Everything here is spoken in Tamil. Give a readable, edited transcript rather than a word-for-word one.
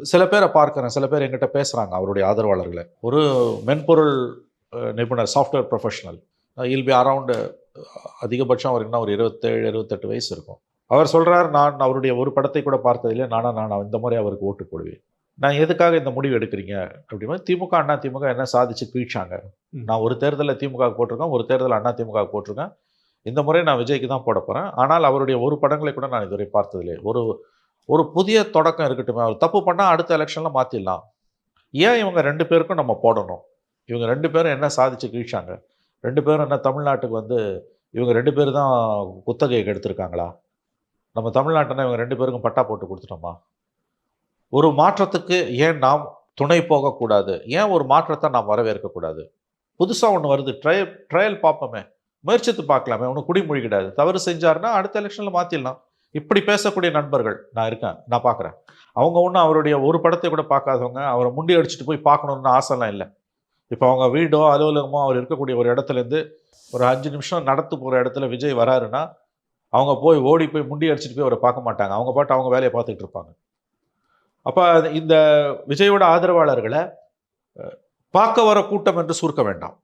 சில பேர பார்க்கிறேன். சில பேர் என்கிட்ட பேசுறாங்க, அவருடைய ஆதரவாளர்கள. ஒரு மென்பொருள் நிபுணர், software professional. He'll be around அதிகபட்சம் அவருக்கு என்ன ஒரு 27, 28 வயசு இருக்கும். அவர் சொல்றார், "நான் அவருடைய ஒரு படத்தை கூட பார்த்ததில்லை. நான் இந்த முறை அவருக்கு ஓட்டு போடுவேன்." நான் எதுக்காக இந்த முடிவு எடுக்கிறீங்க? அப்படின்னா, திமுக, அண்ணா திமுக என்ன சாதிச்சு கிழிச்சாங்க? நான் ஒரு தேர்தல்ல திமுகவுக்கு போட்டிருக்கேன். ஒரு தேர்தல் அண்ணா திமுகவுக்கு போட்டிருக்கேன். இந்த முறை நான் விஜய்க்கு தான் போடப் போறேன். ஆனால் அவருடைய ஒரு படங்களை கூட நான் இதுவரை பார்த்ததில்லை. ஒரு ஒரு புதிய தொடக்கம் இருக்கட்டுமே. அவர் தப்பு பண்ணா அடுத்த எலக்ஷன்ல மாத்திடலாம். ஏன் இவங்க 2 பேருக்கும் நம்ம போடணும்? இவங்க 2 பேரும் என்ன சாதிச்சு கிழிச்சாங்க? 2 பேரும் என்ன தமிழ்நாட்டுக்கு வந்து இவங்க 2 பேரு தான் குத்தகைக்கு எடுத்திருக்காங்களா? நம்ம தமிழ்நாட்டுனா இவங்க 2 பேருக்கும் பட்டா போட்டு குடுத்துட்டோமா? ஒரு மாற்றத்துக்கு ஏன் நாம் துணை போகக்கூடாது? ஏன் ஒரு மாற்றத்த நாம் வரவேற்கக்கூடாது? புதுசா ஒண்ணு வருது. ட்ரையல் பார்ப்போமே! முயற்சித்து பார்க்கலாமே! ஒண்ணும் குடிமூழ்கி கிடையாது. தவறு செஞ்சாருன்னா அடுத்த எலக்ஷன்ல மாத்திடலாம். இப்படி பேசக்கூடிய நண்பர்கள் நான் இருக்கேன். நான் பார்க்குறேன். அவங்க ஒண்ணும் அவருடைய ஒரு படத்தை கூட பார்க்காதவங்க. அவர முண்டி அடிச்சுட்டு போய் பார்க்கணும்னு ஆசைலாம் இல்ல. இப்ப அவங்க வீடோ, அலுவலகமோ அவர் இருக்கக்கூடிய ஒரு இடத்துலேருந்து ஒரு 5 நிமிஷம் நடந்து போற இடத்துல விஜய் வராருன்னா, அவங்க போய் ஓடி போய் முண்டி அடிச்சுட்டு போய் அவர பார்க்க மாட்டாங்க. அவங்க பாட்டு அவங்க வேலைய பார்த்துட்டு இருப்பாங்க. அப்ப இந்த விஜயோட ஆதரவாளர்கள பார்க்க வர கூட்டம் என்று சுருக்க வேண்டாம்.